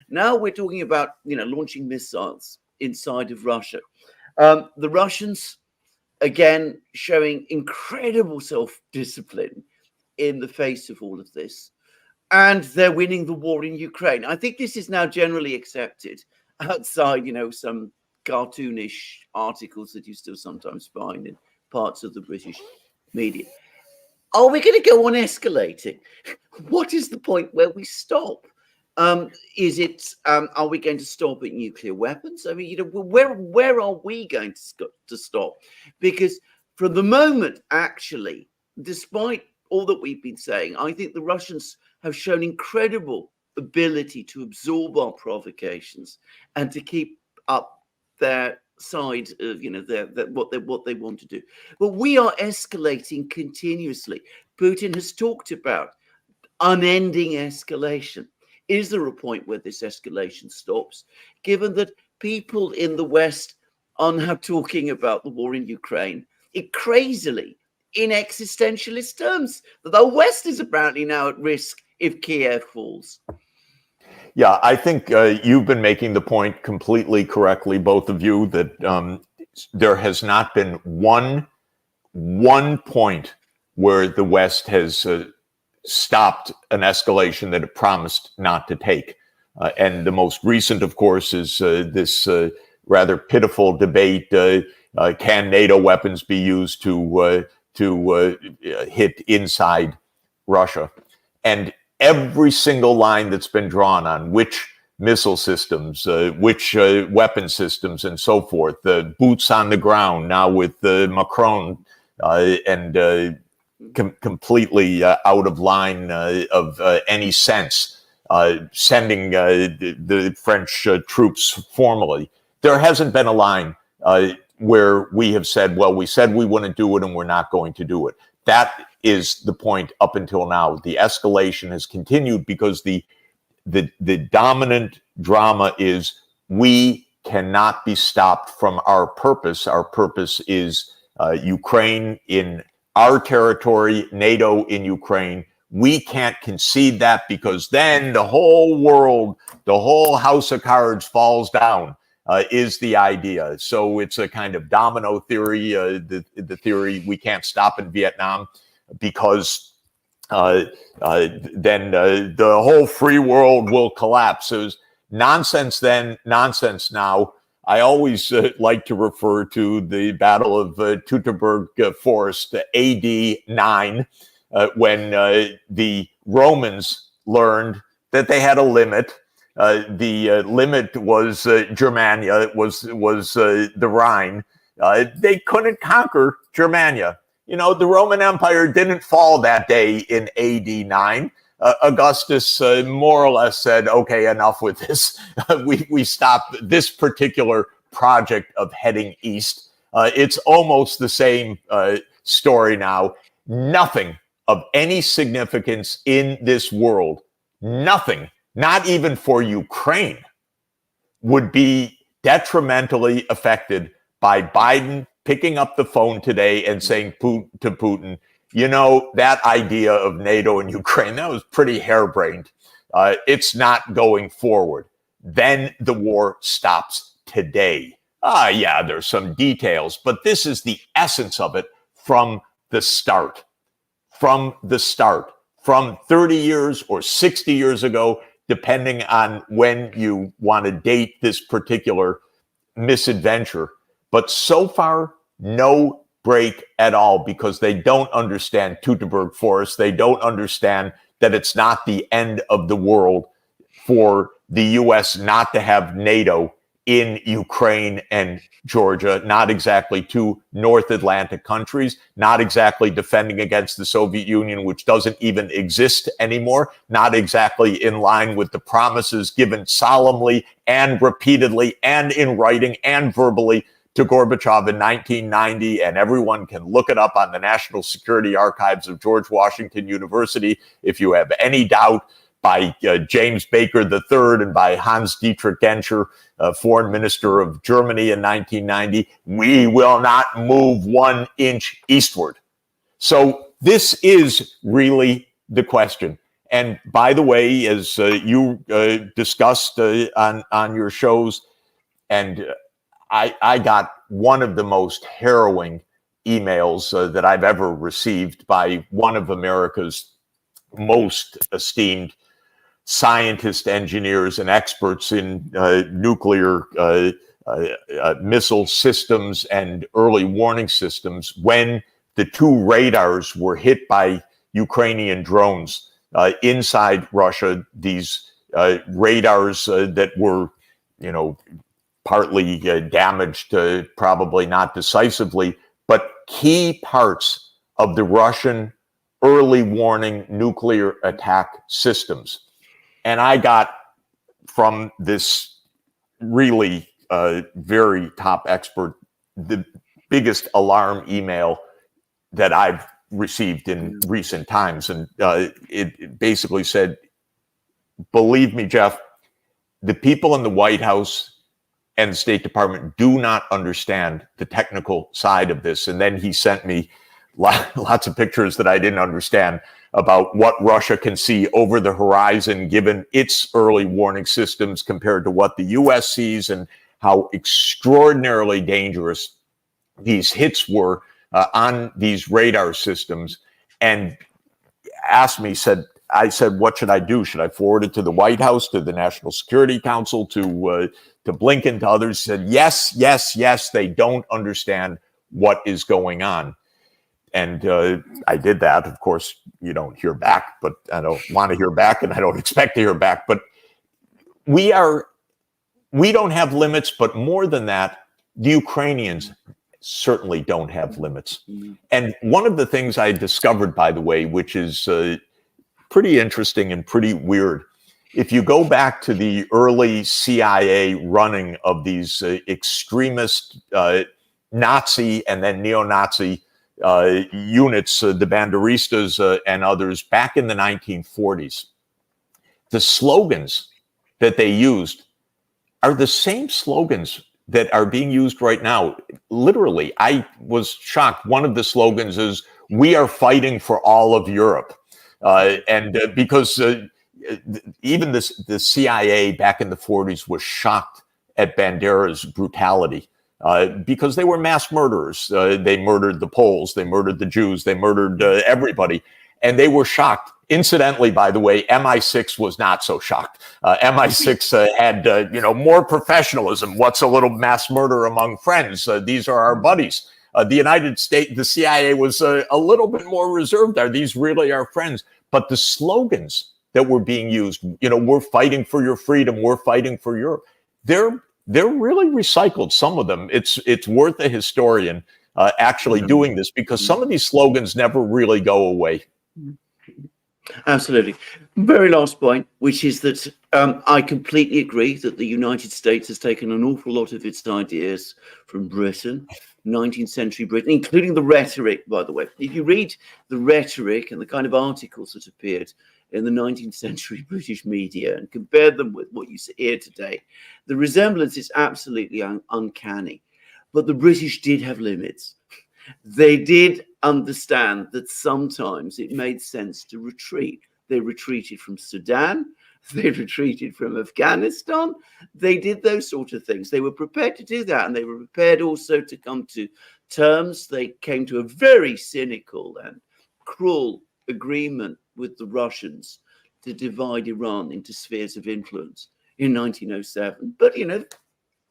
Now we're talking about, launching missiles inside of Russia. The Russians, again, showing incredible self-discipline in the face of all of this. And they're winning the war in Ukraine. I think this is now generally accepted outside, some cartoonish articles that you still sometimes find in parts of the British media. Are we going to go on escalating? What is the point where we stop? Is it? Are we going to stop at nuclear weapons? I mean, where are we going to stop? Because from the moment, actually, despite all that we've been saying, I think the Russians have shown incredible ability to absorb our provocations and to keep up their side of what they want to do. But we are escalating continuously. Putin has talked about unending escalation. Is there a point where this escalation stops, given that people in the West are now talking about the war in Ukraine crazily in existentialist terms, that the West is apparently now at risk if Kiev falls? Yeah, I think you've been making the point completely correctly, both of you, that there has not been one point where the West has stopped an escalation that it promised not to take. And the most recent, of course, is this rather pitiful debate, can NATO weapons be used to hit inside Russia? And every single line that's been drawn on which missile systems, which weapon systems, and so forth, the boots on the ground now with Macron and completely out of line of any sense, sending the French troops formally. There hasn't been a line where we have said, well, we said we wouldn't do it and we're not going to do it. That is the point up until now. The escalation has continued because the dominant drama is we cannot be stopped from our purpose. Our purpose is Ukraine in our territory, NATO in Ukraine. We can't concede that because then the whole world, the whole house of cards falls down, is the idea. So it's a kind of domino theory, the theory we can't stop in Vietnam because then the whole free world will collapse. So it's nonsense then, nonsense now. I always like to refer to the Battle of Teutoburg Forest, AD 9, when the Romans learned that they had a limit. The limit was Germania, it was the Rhine. They couldn't conquer Germania. The Roman Empire didn't fall that day in AD 9. Augustus more or less said, okay, enough with this. We stopped this particular project of heading east. It's almost the same story now. Nothing of any significance in this world, nothing, not even for Ukraine, would be detrimentally affected by Biden picking up the phone today and saying to Putin, that idea of NATO and Ukraine, that was pretty harebrained. It's not going forward. Then the war stops today. Yeah, there's some details, but this is the essence of it from the start. From the start. From 30 years or 60 years ago, depending on when you want to date this particular misadventure. But so far, no break at all, because they don't understand Teutoburg Forest. They don't understand that it's not the end of the world for the U.S. not to have NATO in Ukraine and Georgia, not exactly two North Atlantic countries, not exactly defending against the Soviet Union, which doesn't even exist anymore, not exactly in line with the promises given solemnly and repeatedly and in writing and verbally to Gorbachev in 1990, and everyone can look it up on the National Security Archives of George Washington University if you have any doubt, by James Baker III and by Hans-Dietrich Genscher, foreign minister of Germany in 1990. We will not move 1 inch eastward. So this is really the question. And by the way, as you discussed on your shows, and I got one of the most harrowing emails that I've ever received by one of America's most esteemed scientists, engineers, and experts in nuclear missile systems and early warning systems when the two radars were hit by Ukrainian drones inside Russia. These radars that were, partly damaged, probably not decisively, but key parts of the Russian early warning nuclear attack systems. And I got from this really very top expert the biggest alarm email that I've received in recent times. And it basically said, believe me, Jeff, the people in the White House and the State Department do not understand the technical side of this. And then he sent me lots of pictures that I didn't understand about what Russia can see over the horizon, given its early warning systems compared to what the U.S. sees, and how extraordinarily dangerous these hits were on these radar systems. And asked me, I said, what should I do? Should I forward it to the White House, to the National Security Council, to Blinken, to others? He said, yes, they don't understand what is going on. And I did that. Of course, you don't hear back, but I don't want to hear back, and I don't expect to hear back. But we don't have limits, but more than that, the Ukrainians certainly don't have limits. And one of the things I discovered, by the way, which is pretty interesting and pretty weird, if you go back to the early CIA running of these extremist Nazi and then neo-Nazi units, the Banderistas and others, back in the 1940s, the slogans that they used are the same slogans that are being used right now. Literally, I was shocked. One of the slogans is, "We are fighting for all of Europe." Because even the CIA back in the 40s was shocked at Bandera's brutality because they were mass murderers. They murdered the Poles, they murdered the Jews, they murdered everybody, and they were shocked. Incidentally, by the way, MI6 was not so shocked. MI6 had more professionalism. What's a little mass murder among friends? These are our buddies. The United States, the CIA was a little bit more reserved there. These really are friends. But the slogans that were being used, we're fighting for your freedom, we're fighting for Europe, they're really recycled, some of them. It's worth a historian actually doing this, because some of these slogans never really go away. Absolutely. Very last point, which is that I completely agree that the United States has taken an awful lot of its ideas from Britain, 19th century Britain, including the rhetoric, by the way. If you read the rhetoric and the kind of articles that appeared in the 19th century British media and compare them with what you hear today, the resemblance is absolutely uncanny. But the British did have limits. They did understand that sometimes it made sense to retreat. They retreated from Sudan. They retreated from Afghanistan. They did those sort of things. They were prepared to do that. And they were prepared also to come to terms. They came to a very cynical and cruel agreement with the Russians to divide Iran into spheres of influence in 1907. But,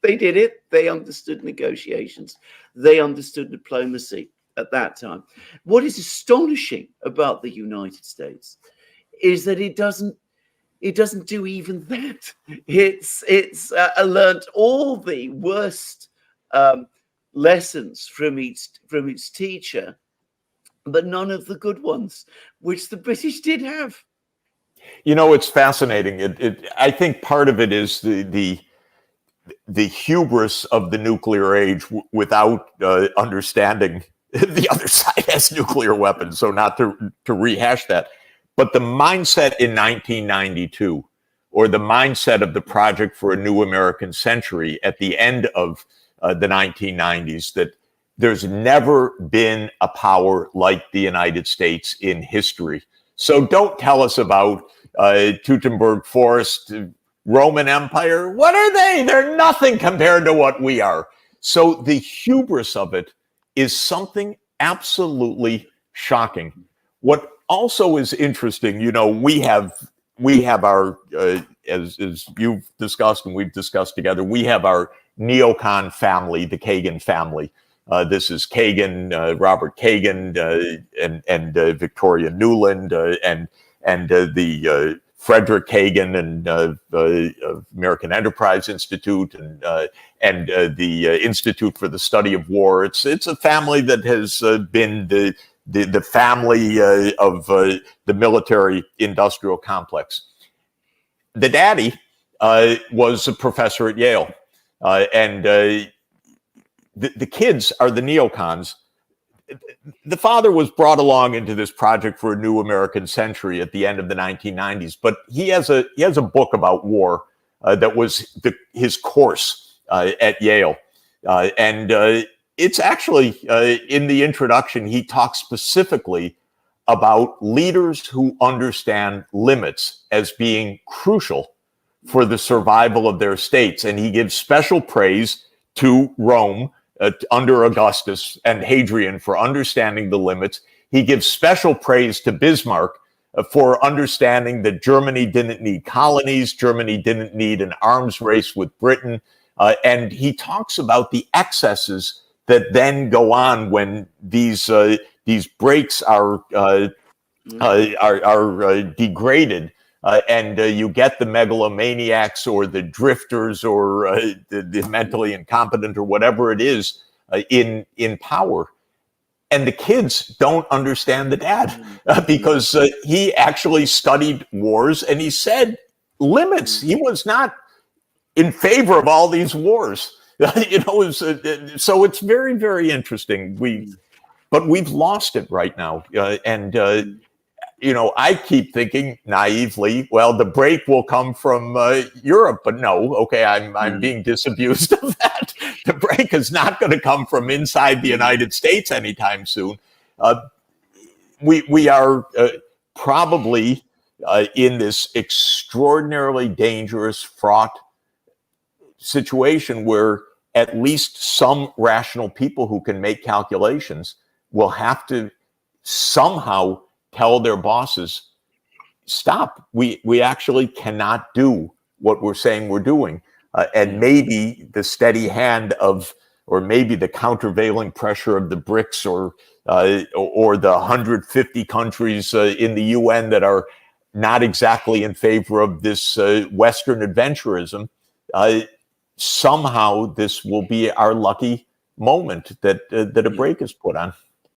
they did it. They understood negotiations. They understood diplomacy at that time. What is astonishing about the United States is that it doesn't do even that. It's learned all the worst lessons from its teacher, but none of the good ones, which the British did have. It's fascinating. I think part of it is the hubris of the nuclear age without understanding the other side has nuclear weapons. So not to rehash that, but the mindset in 1992, or the mindset of the Project for a New American Century at the end of the 1990s, that there's never been a power like the United States in history So don't tell us about Teutoburg Forest, Roman Empire. What are they? They're nothing compared to what we are. So the hubris of it is something absolutely shocking. What also is interesting, we have our as you've discussed and we've discussed together, we have our neocon family, the Kagan family. This is Kagan, Robert Kagan, and Victoria Nuland, and the Frederick Kagan and American Enterprise Institute and the Institute for the Study of War. It's a family that has been the family of the military-industrial complex. The daddy was a professor at Yale, and the kids are the neocons. The father was brought along into this project for a new American century at the end of the 1990s, but he has a book about war that was his course at Yale, and it's actually in the introduction he talks specifically about leaders who understand limits as being crucial for the survival of their states, and he gives special praise to Rome under Augustus and Hadrian for understanding the limits. He gives special praise to Bismarck for understanding that Germany didn't need colonies, Germany didn't need an arms race with Britain, and he talks about the excesses that then go on when these breaks are degraded. And you get the megalomaniacs or the drifters or the mentally incompetent or whatever it is in power. And the kids don't understand the dad because he actually studied wars and he said limits. He was not in favor of all these wars. So it's very, very interesting. But we've lost it right now. I keep thinking naively, well, the break will come from Europe, but no, okay, I'm being disabused of that. The break is not going to come from inside the United States anytime soon. We are probably in this extraordinarily dangerous, fraught situation where at least some rational people who can make calculations will have to somehow tell their bosses, stop. We actually cannot do what we're saying we're doing. And maybe the steady hand or maybe the countervailing pressure of the BRICS or the 150 countries in the UN that are not exactly in favor of this Western adventurism, somehow this will be our lucky moment that a break is put on.